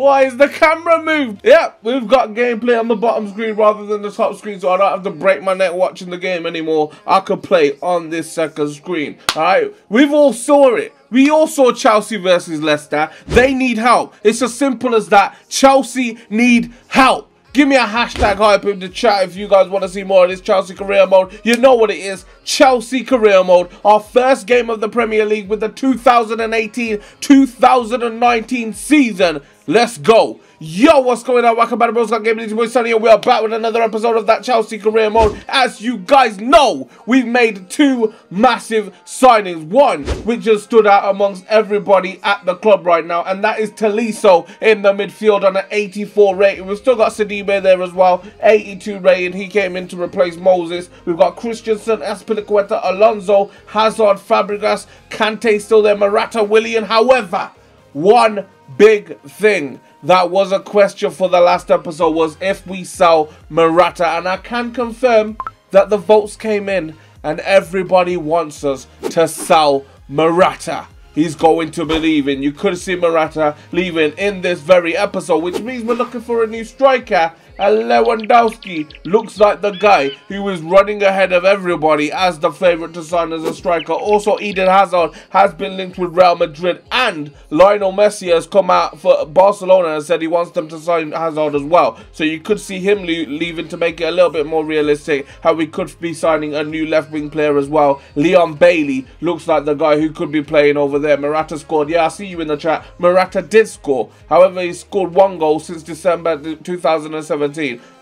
Why is the camera moved? Yep, we've got gameplay on the bottom screen rather than the top screen, so I don't have to break my neck watching the game anymore. I could play on this second screen. Alright, we've all saw it. We all saw Chelsea versus Leicester. They need help. It's as simple as that. Chelsea need help. Give me a hashtag hype in the chat if you guys want to see more of this Chelsea career mode. You know what it is. Chelsea career mode. Our first game of the Premier League with the 2018-2019 season. Let's go. Yo, what's going on? Welcome back to Bros Gaming. It's your boy Sunny, and we are back with another episode of that Chelsea career mode. As you guys know, we've made two massive signings. One, which just stood out amongst everybody at the club right now, and that is Tolisso in the midfield on an 84 rating. We've still got Sidibe there as well, 82 rating. He came in to replace Moses. We've got Christensen, Azpilicueta, Alonso, Hazard, Fabregas, Kante still there, Morata, Willian. However, one big thing that was a question for the last episode was if we sell Morata, and I can confirm that the votes came in and everybody wants us to sell Morata. He's going to be leaving. You could see Morata leaving in this very episode, which means we're looking for a new striker. And Lewandowski looks like the guy who is running ahead of everybody as the favourite to sign as a striker. Also, Eden Hazard has been linked with Real Madrid, and Lionel Messi has come out for Barcelona and said he wants them to sign Hazard as well. So you could see him leaving to make it a little bit more realistic how we could be signing a new left-wing player as well. Leon Bailey looks like the guy who could be playing over there. Morata scored. Yeah, I see you in the chat. Morata did score. However, he scored one goal since December 2017.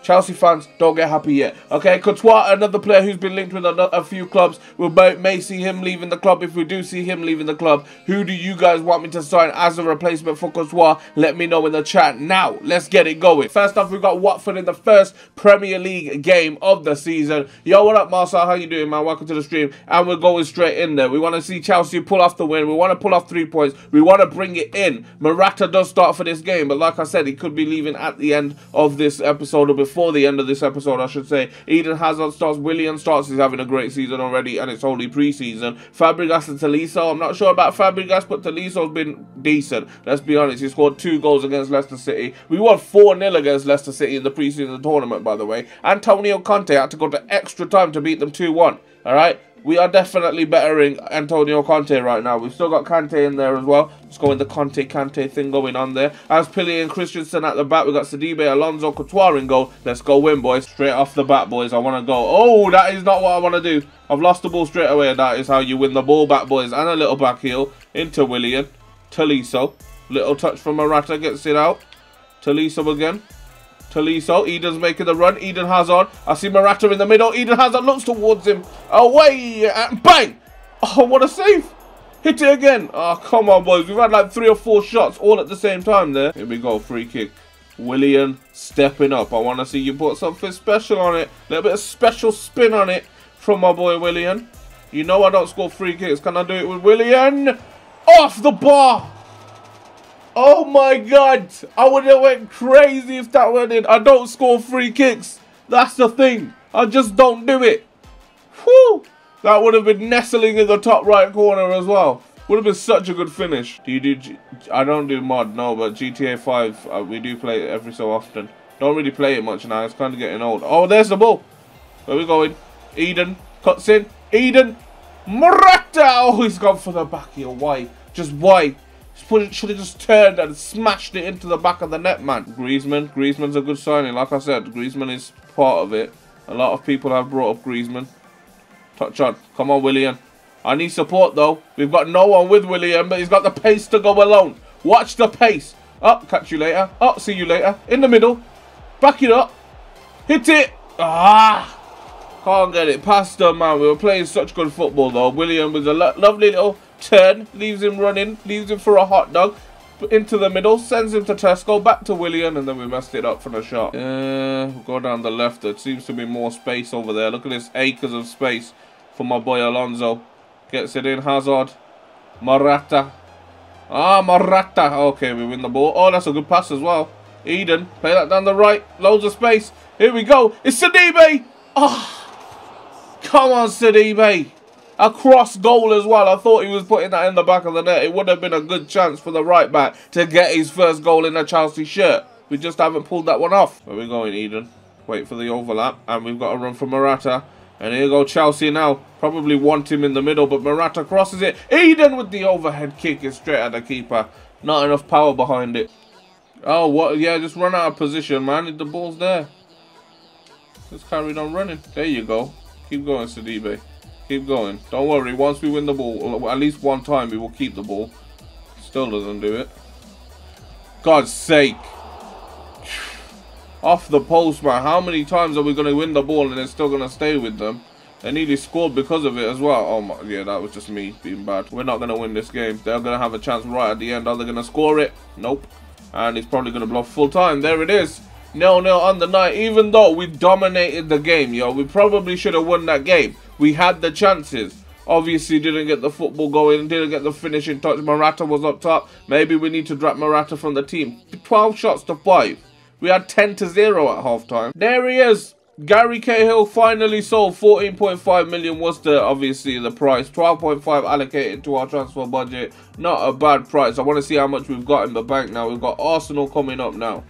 Chelsea fans, don't get happy yet. Okay, Courtois, another player who's been linked with a few clubs. We may see him leaving the club. If we do see him leaving the club, who do you guys want me to sign as a replacement for Courtois? Let me know in the chat. Now, let's get it going. First off, we've got Watford in the first Premier League game of the season. Yo, what up, Marcel? How you doing, man? Welcome to the stream. And we're going straight in there. We want to see Chelsea pull off the win. We want to pull off 3 points. We want to bring it in. Morata does start for this game, but like I said, he could be leaving at the end of this episode, or before the end of this episode, I should say. Eden Hazard starts, Willian starts. He's having a great season already, and it's only pre-season. Fabregas and Tolisso. I'm not sure about Fabregas, but Tolisso's been decent. Let's be honest. He scored 2 goals against Leicester City. We won 4-0 against Leicester City in the pre-season tournament, by the way. Antonio Conte had to go to extra time to beat them 2-1. All right? We are definitely bettering Antonio Conte right now. We've still got Kante in there as well. Let's go in the Conte thing going on there. As Pili and Christensen at the back, we've got Sidibe, Alonso, Courtois in goal. Let's go win, boys. Straight off the bat, boys. I want to go. Oh, that is not what I want to do. I've lost the ball straight away, and that is how you win the ball back, boys. And a little back heel into Willian. Tolisso. Little touch from Morata, gets it out. Tolisso again. Tolisso, Eden's making the run. Eden Hazard. I see Morata in the middle. Eden Hazard looks towards him. Away and bang! Oh, what a save! Hit it again. Oh, come on, boys. We've had like 3 or 4 shots all at the same time there. Here we go. Free kick. Willian stepping up. I want to see you put something special on it. A little bit of special spin on it from my boy Willian. You know I don't score free kicks. Can I do it with Willian? Off the bar! Oh my god, I would have went crazy if that went in. I don't score free kicks. That's the thing. I just don't do it. Whew. That would have been nestling in the top right corner as well. Would have been such a good finish. Do you do... I don't do mod, no, but GTA 5, we do play it every so often. Don't really play it much now. It's kind of getting old. Oh, there's the ball. Where we going? Eden cuts in. Eden. Morata. Oh, he's gone for the back heel. Why? Just why? Should have just turned and smashed it into the back of the net, man. Griezmann's a good signing. Like I said, Griezmann is part of it. A lot of people have brought up Griezmann. Touch on. Come on, Willian. I need support, though. We've got no one with Willian, but he's got the pace to go alone. Watch the pace. Oh, catch you later. Oh, see you later. In the middle. Back it up. Hit it. Ah. Can't get it past them, man. We were playing such good football, though. Willian was a lovely little turn, leaves him running, leaves him for a hot dog, into the middle, sends him to Tesco, back to Willian, and then we messed it up for the shot. We'll go down the left. There seems to be more space over there. Look at this acres of space for my boy Alonso. Gets it in, Hazard. Morata. Ah, Morata. Okay, we win the ball. Oh, that's a good pass as well. Eden, play that down the right. Loads of space. Here we go. It's Sidibe. Oh, come on, Sidibe. A cross goal as well. I thought he was putting that in the back of the net. It would have been a good chance for the right back to get his first goal in a Chelsea shirt. We just haven't pulled that one off. Where are we going, Eden? Wait for the overlap. And we've got a run for Morata. And here go Chelsea now. Probably want him in the middle, but Morata crosses it. Eden with the overhead kick is straight at the keeper. Not enough power behind it. Oh, what? Yeah, just run out of position, man. The ball's there. Just carried on running. There you go. Keep going, Sidibe. Keep going. Don't worry. Once we win the ball, at least one time, we will keep the ball. Still doesn't do it. God's sake. Off the post, man. How many times are we going to win the ball and it's still going to stay with them? They nearly scored because of it as well. Oh my, yeah, that was just me being bad. We're not going to win this game. They're going to have a chance right at the end. Are they going to score it? Nope. And he's probably going to block full time. There it is. 0-0 on the night. Even though we dominated the game, yo. We probably should have won that game. We had the chances. Obviously, didn't get the football going. Didn't get the finishing touch. Morata was up top. Maybe we need to drop Morata from the team. 12 shots to 5. We had 10-0 at half-time. There he is. Gary Cahill finally sold. 14.5 million was obviously the price. 12.5 allocated to our transfer budget. Not a bad price. I want to see how much we've got in the bank now. We've got Arsenal coming up now.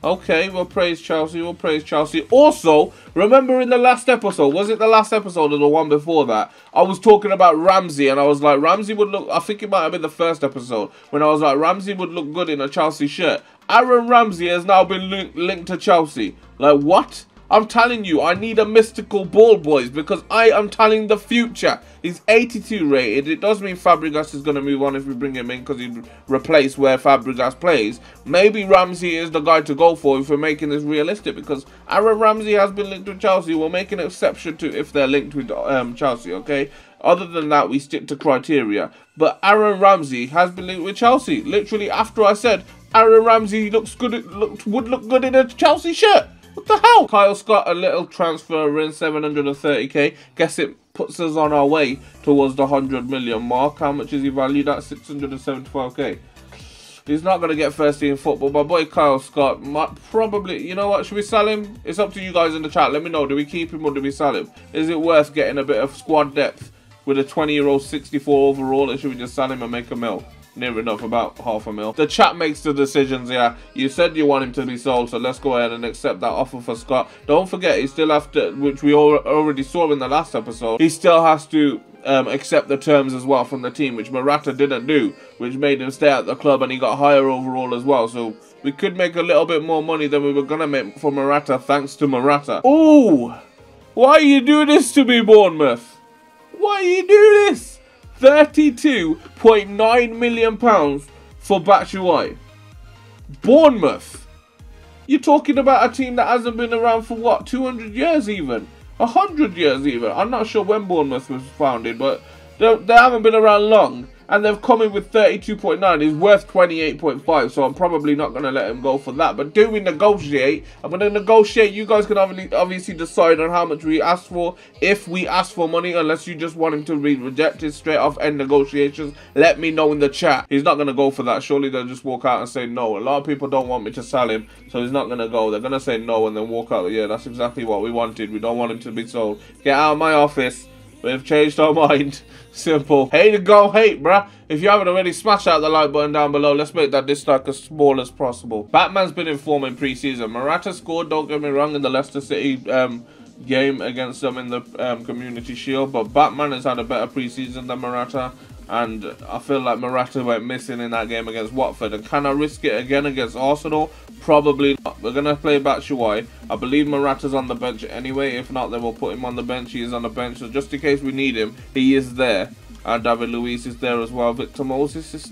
Okay, we'll praise Chelsea. We'll praise Chelsea. Also, remember in the last episode, was it the last episode or the one before that? I was talking about Ramsey and I was like, Ramsey would look, I think it might have been the first episode, when I was like, Ramsey would look good in a Chelsea shirt. Aaron Ramsey has now been linked to Chelsea. Like, what? I'm telling you, I need a mystical ball, boys, because I am telling the future. He's 82 rated. It does mean Fabregas is going to move on if we bring him in because he replaced where Fabregas plays. Maybe Ramsey is the guy to go for if we're making this realistic, because Aaron Ramsey has been linked to Chelsea. We'll make an exception to if they're linked with Chelsea, okay? Other than that, we stick to criteria. But Aaron Ramsey has been linked with Chelsea. Literally, after I said Aaron Ramsey looks good, would look good in a Chelsea shirt. What the hell? Kyle Scott, a little transfer in 730k. Guess it puts us on our way towards the 100 million mark. How much is he valued at? 675k. He's not going to get first team football. My boy Kyle Scott might probably, you know what, should we sell him? It's up to you guys in the chat. Let me know, do we keep him or do we sell him? Is it worth getting a bit of squad depth with a 20-year-old 64 overall, or should we just sell him and make a mil? Near enough, about half a mil. The chat makes the decisions, yeah. You said you want him to be sold, so let's go ahead and accept that offer for Scott. Don't forget, he still has to, which we already saw in the last episode, he still has to accept the terms as well from the team, which Morata didn't do, which made him stay at the club, and he got higher overall as well. So we could make a little bit more money than we were going to make for Morata, thanks to Morata. Ooh! Why you do this to me, Bournemouth? Why you do this? £32.9 million for Batshuayi. Bournemouth. You're talking about a team that hasn't been around for what, 200 years even? 100 years even. I'm not sure when Bournemouth was founded, but they haven't been around long. And they've come in with 32.9. He's worth 28.5, so I'm probably not going to let him go for that. But do we negotiate? I'm going to negotiate. You guys can obviously decide on how much we ask for. If we ask for money, unless you just want him to be rejected straight off, end negotiations, let me know in the chat. He's not going to go for that. Surely they'll just walk out and say no. A lot of people don't want me to sell him, so he's not going to go. They're going to say no and then walk out. Yeah, that's exactly what we wanted. We don't want him to be sold. Get out of my office. We've changed our mind. Simple. Hate to go hate, bruh. If you haven't already, smash out the like button down below. Let's make that dislike as small as possible. Batman's been in form in pre-season. Morata scored, don't get me wrong, in the Leicester City game against them in the Community Shield. But Batman has had a better pre-season than Morata. And I feel like Morata went missing in that game against Watford. And can I risk it again against Arsenal? Probably not. We're going to play Batshuayi. I believe Morata's on the bench anyway. If not, then we'll put him on the bench. He is on the bench. So just in case we need him, he is there. And David Luiz is there as well. Victor Moses is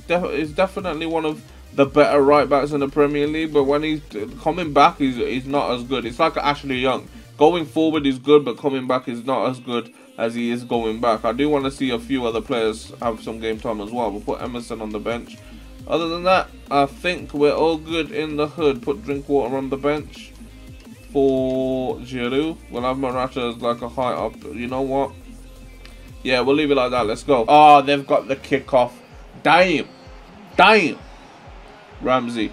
definitely one of the better right backs in the Premier League. But when he's coming back, he's not as good. It's like Ashley Young. Going forward is good, but coming back is not as good as he is going back. I do want to see a few other players have some game time as well. We'll put Emerson on the bench. Other than that, I think we're all good in the hood. Put Drinkwater on the bench for Giroud. We'll have Morata as like a high up. You know what? Yeah, we'll leave it like that. Let's go. Oh, they've got the kickoff. Damn. Damn. Ramsey.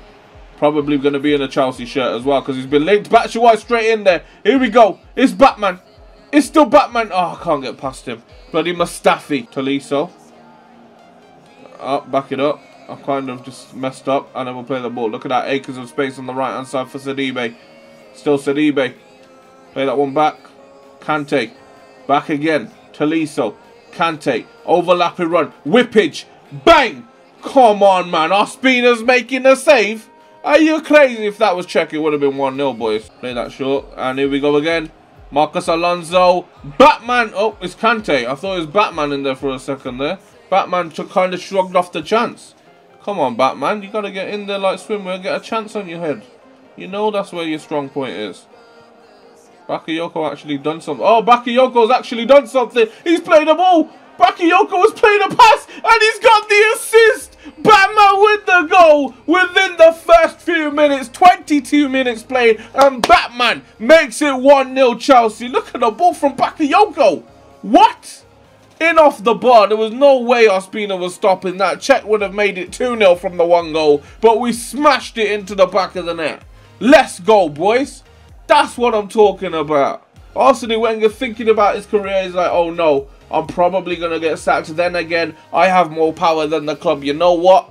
Probably going to be in a Chelsea shirt as well because he's been linked. Batshuayi straight in there. Here we go. It's Batman. It's still Batman. Oh, I can't get past him. Bloody Mustafi. Tolisso. Oh, back it up. I kind of just messed up. And then we'll play the ball. Look at that. Acres of space on the right-hand side for Sidibe. Still Sidibe. Play that one back. Kante. Back again. Tolisso. Kante. Overlapping run. Whippage. Bang! Come on, man. Ospina's making a save. Are you crazy? If that was check, it would have been 1-0, boys. Play that short. And here we go again. Marcus Alonso. Batman. Oh, it's Kante. I thought it was Batman in there for a second there. Batman kind of shrugged off the chance. Come on, Batman. You got to get in there like swimwear and get a chance on your head. You know that's where your strong point is. Bakayoko actually done something. Oh, Bakayoko's actually done something. He's played a ball. Bakayoko was playing a pass and he's got the assist. Batman with the goal within the first few minutes. 22 minutes played and Batman makes it 1-0 Chelsea. Look at the ball from Bakayoko. What? In off the bar. There was no way Ospina was stopping that. Czech would have made it 2-0 from the one goal. But we smashed it into the back of the net. Let's go, boys. That's what I'm talking about. Arsene Wenger thinking about his career is like, oh no, I'm probably going to get sacked. Then again, I have more power than the club. You know what?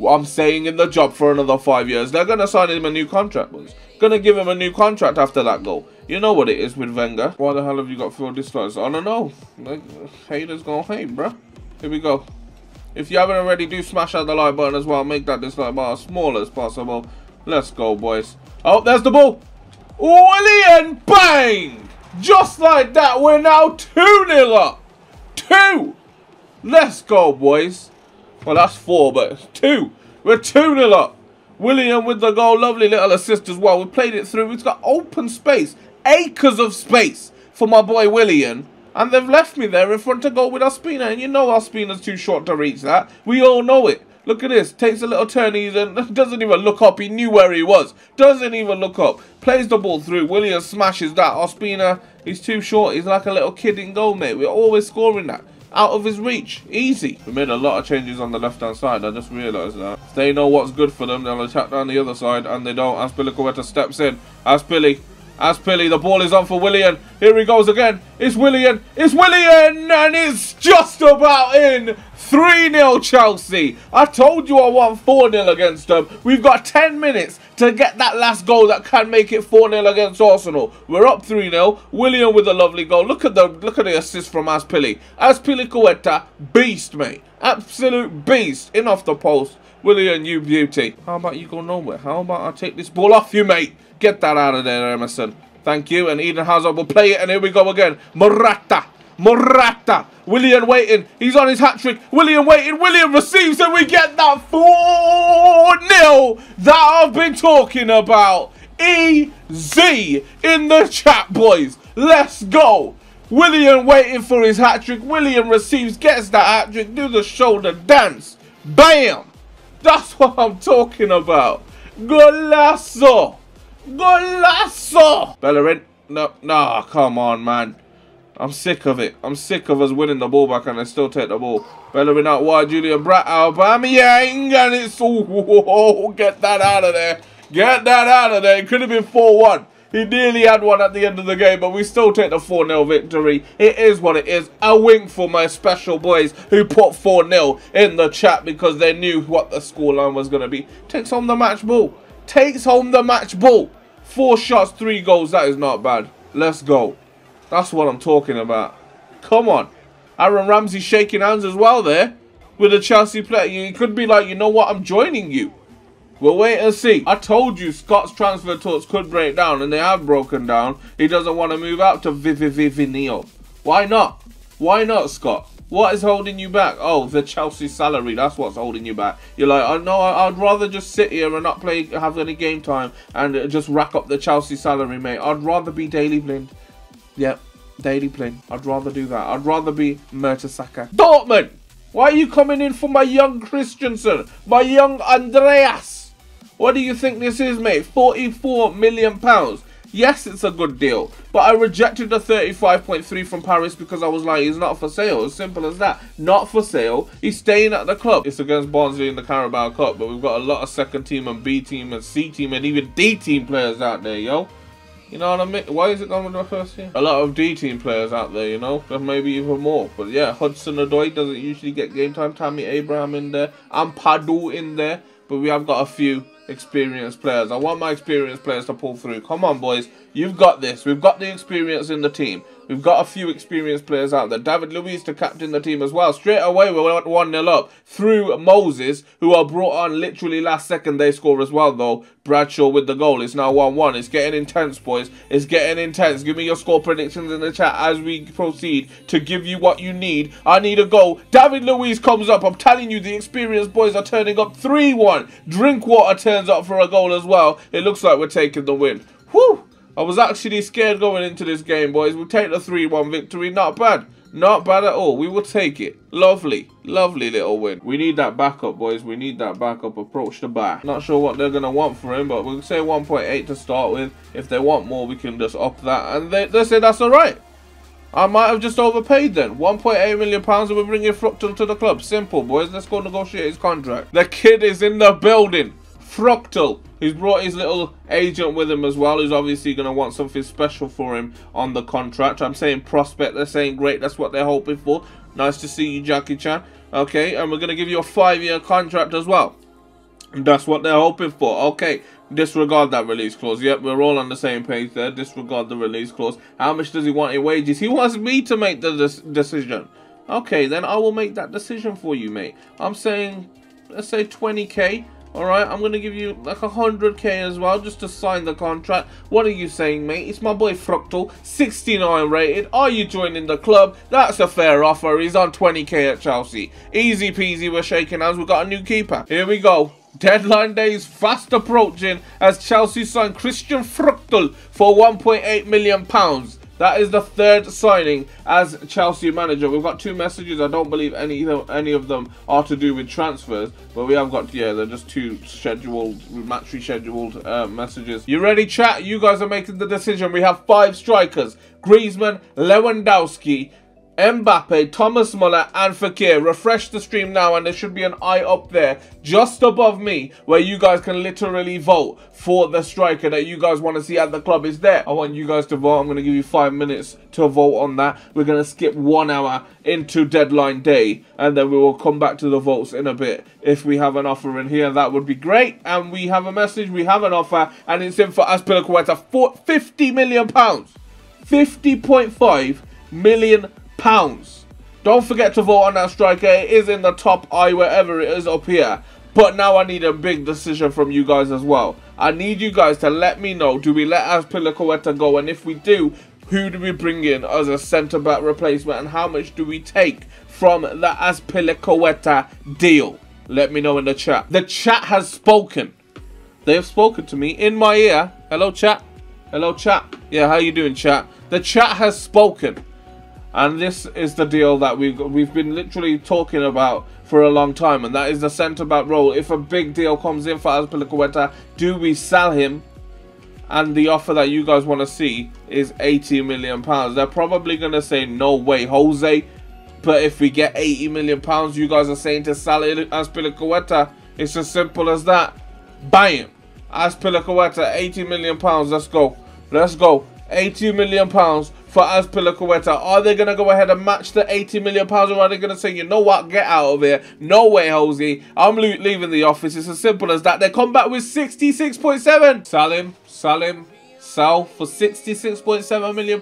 I'm staying in the job for another 5 years. They're going to sign him a new contract, boys. Going to give him a new contract after that goal. You know what it is with Wenger. Why the hell have you got 4 dislikes? I don't know. Like, haters gonna hate, bro. Here we go. If you haven't already, do smash out the like button as well. Make that dislike bar as small as possible. Let's go, boys. Oh, there's the ball. Willian, bang! Just like that, we're now 2-0 up. 2. Let's go, boys. Well, that's 4, but 2. We're 2-0 up. William with the goal. Lovely little assist as well. We played it through. It's got open space. Acres of space for my boy William. And they've left me there in front to go with Ospina. And you know Ospina's too short to reach that. We all know it. Look at this. Takes a little turn. He doesn't even look up. He knew where he was. Doesn't even look up. Plays the ball through. William smashes that. Ospina, he's too short. He's like a little kid in goal, mate. We're always scoring that. Out of his reach. Easy. We made a lot of changes on the left-hand side. I just realised that. If they know what's good for them, they'll attack down the other side. And they don't. Azpilicueta steps in. Azpili, the ball is on for Willian. Here he goes again. It's Willian. It's Willian. And it's just about in. 3-0 Chelsea. I told you I won 4-0 against them. We've got 10 minutes to get that last goal that can make it 4-0 against Arsenal. We're up 3-0. Willian with a lovely goal. Look at the assist from Azpili. Azpilicueta, beast, mate. Absolute beast. In off the post. Willian, you beauty. How about you go nowhere? How about I take this ball off you, mate? Get that out of there, Emerson. Thank you. And Eden Hazard will play it. And here we go again. Morata. Willian waiting. He's on his hat-trick. Willian waiting. Willian receives. And we get that 4-0 that I've been talking about. Easy in the chat, boys. Let's go. Willian waiting for his hat-trick. Willian receives. Gets that hat-trick. Do the shoulder dance. Bam. That's what I'm talking about. Golazo. Golazo. Bellerin. No, come on, man. I'm sick of it. I'm sick of us winning the ball back and they still take the ball. Bellerin out wide. Julian Bratt. Aubameyang. And it's... Oh, get that out of there. Get that out of there. It could have been 4-1. He nearly had one at the end of the game, but we still take the 4-0 victory. It is what it is. A wink for my special boys who put 4-0 in the chat because they knew what the scoreline was going to be. Takes home the match ball. Takes home the match ball. 4 shots, 3 goals. That is not bad. Let's go. That's what I'm talking about. Come on. Aaron Ramsey shaking hands as well there with a Chelsea player. You could be like, you know what, I'm joining you. We'll wait and see. I told you Scott's transfer talks could break down, and they have broken down. He doesn't want to move out to Vivinio. Why not? Why not, Scott? What is holding you back? Oh, the Chelsea salary. That's what's holding you back. You're like, oh, no, I'd rather just sit here and not have any game time and just rack up the Chelsea salary, mate. I'd rather be Daily Blind. Yep, Daily Blind. I'd rather do that. I'd rather be Mertesacker. Dortmund! Why are you coming in for my young Christensen? My young Andreas? What do you think this is, mate? £44 million. Yes, it's a good deal. But I rejected the 35.3 from Paris because I was like, he's not for sale. As simple as that. Not for sale. He's staying at the club. It's against Barnsley in the Carabao Cup. But we've got a lot of second team and B team and C team and even D team players out there, yo. You know what I mean? Why is it going with the first team? A lot of D team players out there, you know? But maybe even more. But yeah, Hudson-Odoi doesn't usually get game time. Tammy Abraham in there. And Padu in there. But we have got a few experienced players. I want my experienced players to pull through. Come on, boys. You've got this. We've got the experience in the team. We've got a few experienced players out there. David Luiz to captain the team as well. Straight away, we went 1-0 up through Moses, who are brought on literally last second. They score as well, though. Bradshaw with the goal. It's now 1-1. It's getting intense, boys. It's getting intense. Give me your score predictions in the chat as we proceed to give you what you need. I need a goal. David Luiz comes up. I'm telling you, the experienced boys are turning up 3-1. Drinkwater turns up for a goal as well. It looks like we're taking the win. Whew! I was actually scared going into this game, boys. We'll take the 3-1 victory. Not bad. Not bad at all. We will take it. Lovely. Lovely little win. We need that backup, boys. We need that backup. Approach the back. Not sure what they're going to want for him, but we'll say 1.8 to start with. If they want more, we can just up that. And they say that's all right. I might have just overpaid then. £1.8 million and we're bringing Fructal to the club. Simple, boys. Let's go negotiate his contract. The kid is in the building. Fructal. He's brought his little agent with him as well, who's obviously going to want something special for him on the contract. I'm saying prospect, they're saying great, that's what they're hoping for. Nice to see you, Jackie Chan. Okay, and we're going to give you a 5-year contract as well. And that's what they're hoping for. Okay, disregard that release clause. Yep, we're all on the same page there. Disregard the release clause. How much does he want in wages? He wants me to make the decision. Okay, then I will make that decision for you, mate. I'm saying, let's say 20k. Alright, I'm going to give you like 100k as well, just to sign the contract. What are you saying, mate? It's my boy Fructal, 69 rated. Are you joining the club? That's a fair offer. He's on 20k at Chelsea. Easy peasy, we're shaking hands. We've got a new keeper. Here we go. Deadline day is fast approaching as Chelsea sign Christian Fructal for £1.8 million. That is the third signing as Chelsea manager. We've got 2 messages. I don't believe any of them are to do with transfers. But we have got, yeah, they're just 2 scheduled, match rescheduled messages. You ready, chat? You guys are making the decision. We have 5 strikers. Griezmann, Lewandowski, Mbappe, Thomas Muller and Fekir. Refresh the stream now and there should be an eye up there just above me where you guys can literally vote for the striker that you guys want to see at the club. Is there. I want you guys to vote. I'm going to give you 5 minutes to vote on that. We're going to skip 1 hour into deadline day and then we will come back to the votes in a bit. If we have an offer in here, that would be great. And we have a message. We have an offer and it's in for Azpilicueta for £50 million. £50.5 million. Don't forget to vote on that striker. It is in the top eye wherever it is up here. But now I need a big decision from you guys as well. I need you guys to let me know, do we let Azpilicueta go? And if we do, who do we bring in as a centre-back replacement? And how much do we take from the Azpilicueta deal? Let me know in the chat. The chat has spoken. They have spoken to me in my ear. Hello, chat. Hello, chat. Yeah, how you doing, chat? The chat has spoken. And this is the deal that we've been literally talking about for a long time. And that is the centre-back role. If a big deal comes in for Azpilicueta, do we sell him? And the offer that you guys want to see is £80 million. They're probably going to say, no way, Jose. But if we get £80 million, you guys are saying to sell Azpilicueta. It's as simple as that. Bam! Azpilicueta, £80 million. Let's go. Let's go. £80 million for Azpilicueta. Are they going to go ahead and match the £80 million, or are they going to say, you know what, get out of here? No way, Jose. I'm leaving the office. It's as simple as that. They come back with 66.7. Sell him, sell for £66.7 million.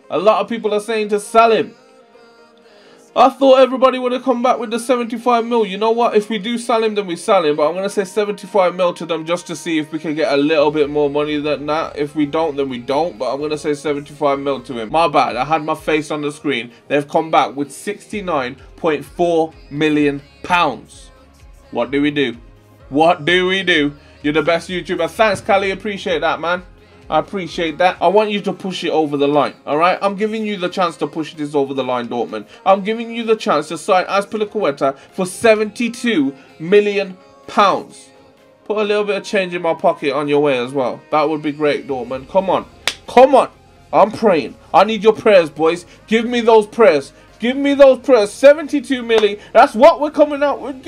A lot of people are saying to sell him. I thought everybody would have come back with the 75 mil. You know what? If we do sell him, then we sell him. But I'm going to say 75 mil to them just to see if we can get a little bit more money than that. If we don't, then we don't. But I'm going to say 75 mil to him. My bad. I had my face on the screen. They've come back with £69.4 million. What do we do? What do we do? You're the best YouTuber. Thanks, Callie. Appreciate that, man. I appreciate that. I want you to push it over the line, all right? I'm giving you the chance to push this over the line, Dortmund. I'm giving you the chance to sign Azpilicueta for £72 million. Put a little bit of change in my pocket on your way as well. That would be great, Dortmund. Come on. Come on. I'm praying. I need your prayers, boys. Give me those prayers. Give me those prayers. 72 million. That's what we're coming out with.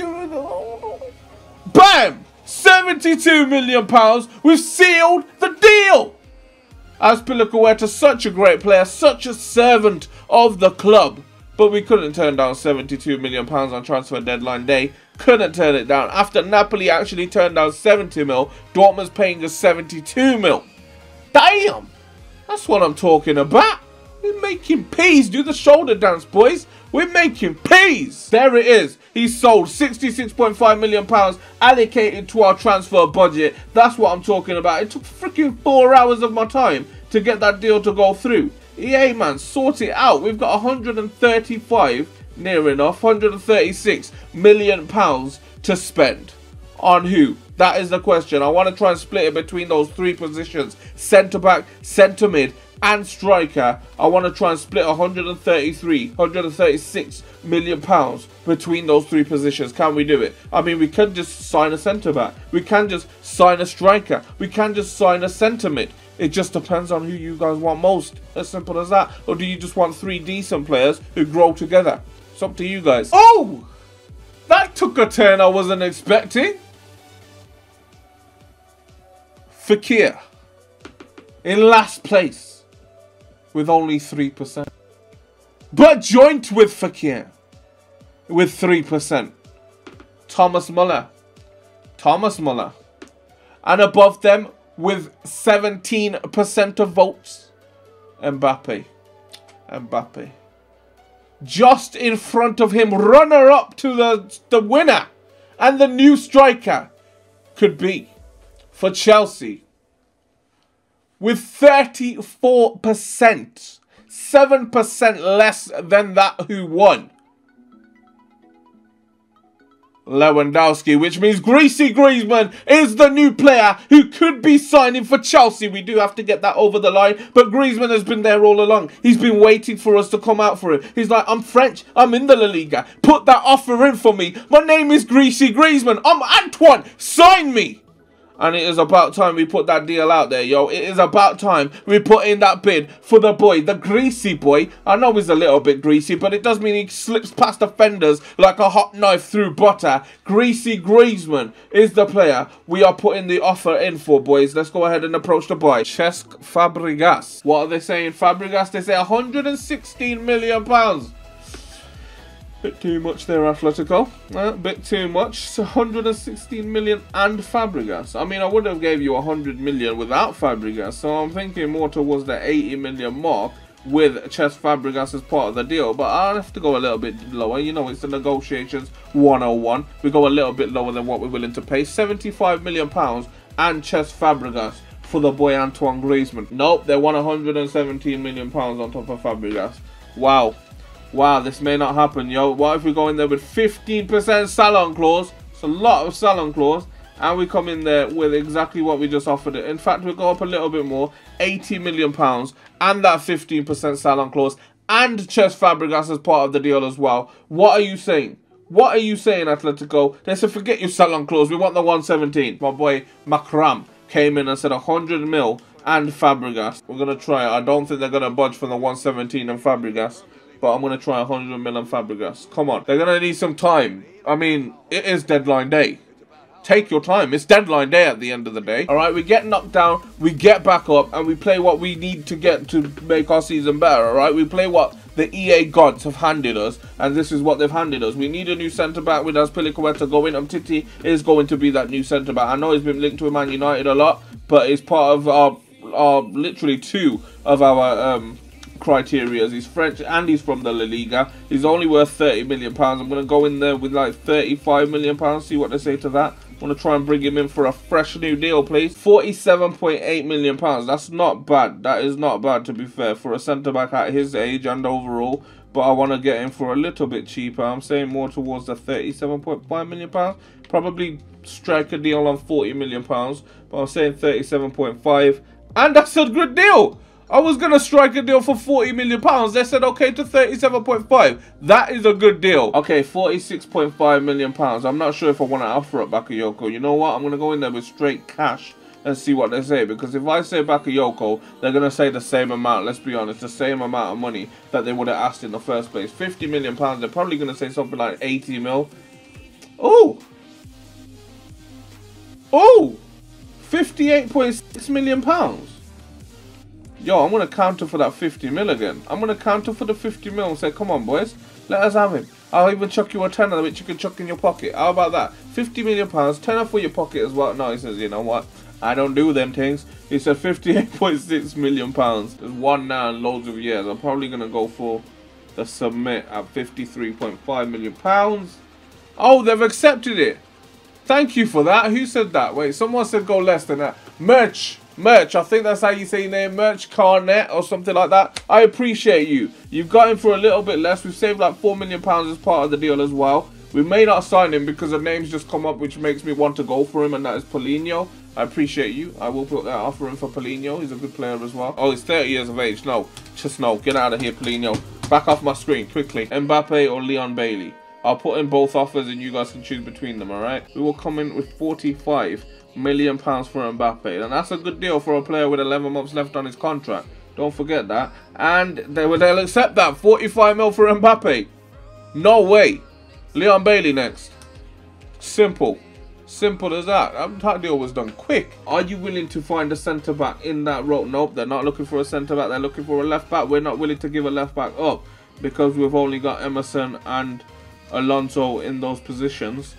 Bam! £72 million. We've sealed the deal. Azpilicueta, such a great player, such a servant of the club. But we couldn't turn down £72 million on transfer deadline day. Couldn't turn it down. After Napoli actually turned down 70 mil, Dortmund's paying us 72 mil. Damn! That's what I'm talking about. We're making peas. Do the shoulder dance, boys. We're making peas. There it is. He sold £66.5 million allocated to our transfer budget. That's what I'm talking about. It took freaking 4 hours of my time to get that deal to go through. EA, man, sort it out. We've got 135, near enough, 136 million pounds to spend. On who? That is the question. I want to try and split it between those 3 positions. Centre-back, centre-mid, and striker. I want to try and split 136 million pounds between those 3 positions. Can we do it? I mean, we could just sign a centre-back. We can just sign a striker. We can just sign a centre-mid. It just depends on who you guys want most. As simple as that. Or do you just want 3 decent players who grow together? It's up to you guys. Oh! That took a turn I wasn't expecting. Fekir. In last place. With only 3%. But joint with Fekir. With 3%. Thomas Muller. And above them, with 17% of votes, Mbappe. Just in front of him, runner-up to the winner. And the new striker could be for Chelsea. With 34%. 7% less than that who won. Lewandowski, which means Greasy Griezmann is the new player who could be signing for Chelsea. We do have to get that over the line, but Griezmann has been there all along. He's been waiting for us to come out for it. He's like, I'm French, I'm in the La Liga. Put that offer in for me. My name is Greasy Griezmann. I'm Antoine. Sign me. And it is about time we put that deal out there, yo. It is about time we put in that bid for the boy, the greasy boy. I know he's a little bit greasy, but it does mean he slips past defenders like a hot knife through butter. Greasy Griezmann is the player we are putting the offer in for, boys. Let's go ahead and approach the boy. Cesc Fabregas. What are they saying? Fabregas, they say £116 million. Bit too much there, Atletico. Bit too much. So 116 million and Fabregas. I mean, I would have gave you 100 million without Fabregas. So I'm thinking more towards the 80 million mark with Cesc Fabregas as part of the deal. But I'll have to go a little bit lower. You know, it's the negotiations 101. We go a little bit lower than what we're willing to pay. 75 million pounds and Cesc Fabregas for the boy Antoine Griezmann. Nope, they want 117 million pounds on top of Fabregas. Wow. Wow, this may not happen, yo. What if we go in there with 15% salon clause? It's a lot of salon clause. And we come in there with exactly what we just offered it. In fact, we'll go up a little bit more. £80 million. And that 15% salon clause. And Cesc Fabregas as part of the deal as well. What are you saying? What are you saying, Atletico? They said, forget your salon clause. We want the 117. My boy Makram came in and said 100 mil and Fabregas. We're going to try it. I don't think they're going to budge from the 117 and Fabregas. But I'm going to try 100 million Fabregas. Come on. They're going to need some time. I mean, it is deadline day. Take your time. It's deadline day at the end of the day. Alright, we get knocked down. We get back up. And we play what we need to get to make our season better. Alright, we play what the EA gods have handed us. And this is what they've handed us. We need a new centre-back with Azpilicueta going. Titi is going to be that new centre-back. I know he's been linked to Man United a lot. But it's part of our literally 2 of our criteria. He's French and he's from the La Liga. He's only worth £30 million. I'm going to go in there with like £35 million. See what they say to that. I'm going to try and bring him in for a fresh new deal, please. £47.8 million. That's not bad. That is not bad, to be fair, for a centre-back at his age and overall. But I want to get him for a little bit cheaper. I'm saying more towards the £37.5 million. Probably strike a deal on £40 million. But I'm saying 37.5. And that's a good deal. I was going to strike a deal for £40 million. They said okay to 37.5. That is a good deal. Okay, £46.5 million. I'm not sure if I want to offer up Bakayoko. You know what? I'm going to go in there with straight cash and see what they say. Because if I say Bakayoko, they're going to say the same amount. Let's be honest. The same amount of money that they would have asked in the first place. £50 million. They're probably going to say something like 80 mil. Oh. Oh. £58.6 million. Yo, I'm going to counter for that 50 mil again. I'm going to counter for the 50 mil and say, come on, boys. Let us have him. I'll even chuck you a tenner which you can chuck in your pocket. How about that? £50 million, tenner for your pocket as well. No, he says, you know what? I don't do them things. He said £58.6 million. There's one now in loads of years. I'm probably going to go for the submit at £53.5 million. Oh, they've accepted it. Thank you for that. Who said that? Wait, someone said go less than that. Merch, I think that's how you say your name. Merch Carnet or something like that. I appreciate you. You've got him for a little bit less. We've saved like £4 million as part of the deal as well. We may not sign him because the name's just come up which makes me want to go for him, and that is Paulinho. I appreciate you. I will put that offer in for Paulinho. He's a good player as well. Oh, he's 30 years of age. No, just no. Get out of here, Paulinho. Back off my screen, quickly. Mbappe or Leon Bailey. I'll put in both offers and you guys can choose between them, alright? We will come in with £45 million for Mbappe. And that's a good deal for a player with 11 months left on his contract. Don't forget that. And they'll accept that. 45 mil for Mbappe. No way. Leon Bailey next. Simple. Simple as that. That deal was done quick. Are you willing to find a centre-back in that role? Nope, they're not looking for a centre-back. They're looking for a left-back. We're not willing to give a left-back up because we've only got Emerson and Alonso in those positions.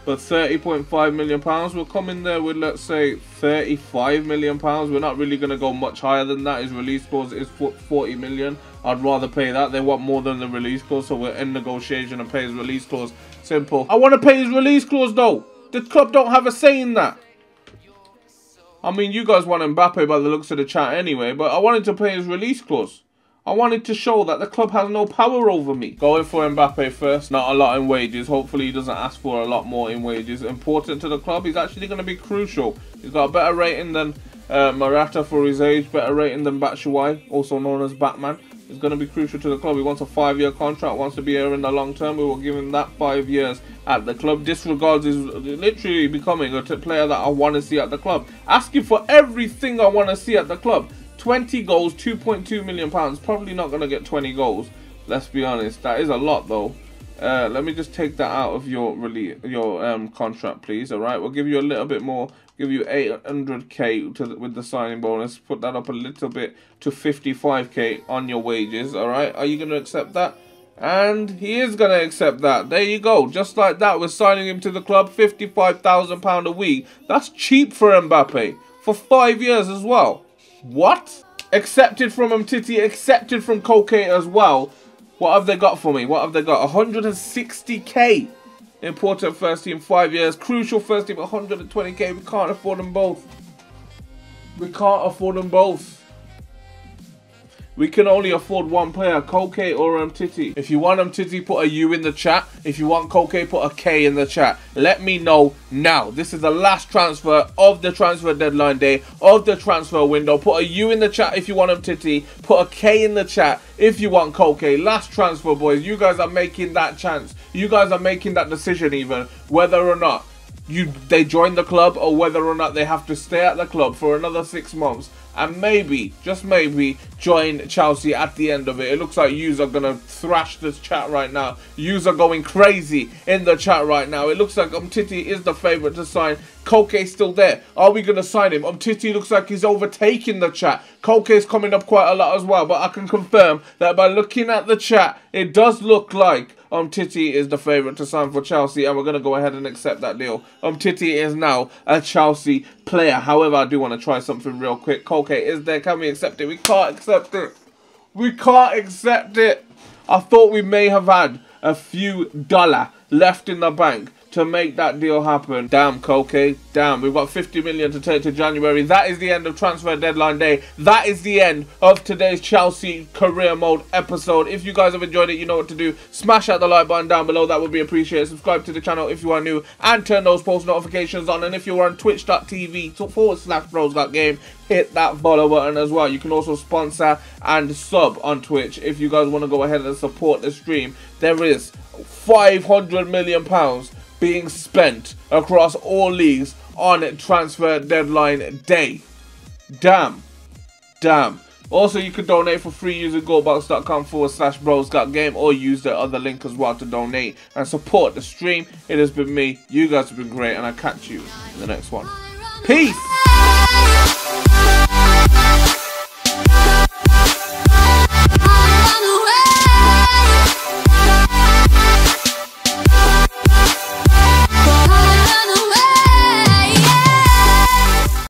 But £30.5 million, we'll come in there with, let's say, £35 million. We're not really going to go much higher than that. His release clause is 40 million. I'd rather pay that. They want more than the release clause, so we're in negotiation and pay his release clause. Simple. I want to pay his release clause though. The club don't have a say in that. I mean, you guys want Mbappe by the looks of the chat anyway, but I wanted to pay his release clause. I wanted to show that the club has no power over me. Going for Mbappe first, not a lot in wages. Hopefully he doesn't ask for a lot more in wages. Important to the club, he's actually going to be crucial. He's got a better rating than Morata for his age, better rating than Batshuayi, also known as Batman. He's going to be crucial to the club. He wants a 5-year contract, wants to be here in the long term. We will give him that 5 years at the club. Disregards is literally becoming a player that I want to see at the club. Asking for everything I want to see at the club. 20 goals, £2.2 million. Probably not going to get 20 goals. Let's be honest. That is a lot though. Let me just take that out of your contract, please. All right, we'll give you a little bit more. Give you 800k with the signing bonus. Put that up a little bit to 55k on your wages. All right, are you going to accept that? And he is going to accept that. There you go. Just like that, we're signing him to the club. £55,000 a week. That's cheap for Mbappe for 5 years as well. What? Accepted from Umtiti, accepted from Koke as well. What have they got for me? What have they got? 160k. Important first team, 5 years. Crucial first team, 120k. We can't afford them both. We can't afford them both. We can only afford one player, Koke or Umtiti. If you want Umtiti, put a U in the chat. If you want Koke, put a K in the chat. Let me know now. This is the last transfer of the transfer deadline day, of the transfer window. Put a U in the chat if you want Umtiti. Put a K in the chat if you want Koke. Last transfer, boys. You guys are making that chance. You guys are making that decision even, whether or not they join the club or whether or not they have to stay at the club for another 6 months. And maybe, just maybe, join Chelsea at the end of it. It looks like yous are going to thrash this chat right now. Yous are going crazy in the chat right now. It looks like Umtiti is the favourite to sign. Koke's still there. Are we going to sign him? Umtiti looks like he's overtaking the chat. Koke's coming up quite a lot as well. But I can confirm that by looking at the chat, it does look like Umtiti is the favourite to sign for Chelsea, and we're going to go ahead and accept that deal. Umtiti is now a Chelsea player. However, I do want to try something real quick. Koke is there. Can we accept it? We can't accept it. We can't accept it. I thought we may have had a few dollars left in the bank to make that deal happen. Damn, Koke. Damn, we've got 50 million to take to January. That is the end of transfer deadline day. That is the end of today's Chelsea career mode episode. If you guys have enjoyed it, you know what to do. Smash out the like button down below. That would be appreciated. Subscribe to the channel if you are new and turn those post notifications on. And if you are on twitch.tv/BrosGotGame, hit that follow button as well. You can also sponsor and sub on Twitch if you guys want to go ahead and support the stream. There is £500 million being spent across all leagues on transfer deadline day. Damn. Damn. Also, you can donate for free using goalbox.com/BrosGotGame or use the other link as well to donate and support the stream. It has been me. You guys have been great, and I'll catch you in the next one. Peace.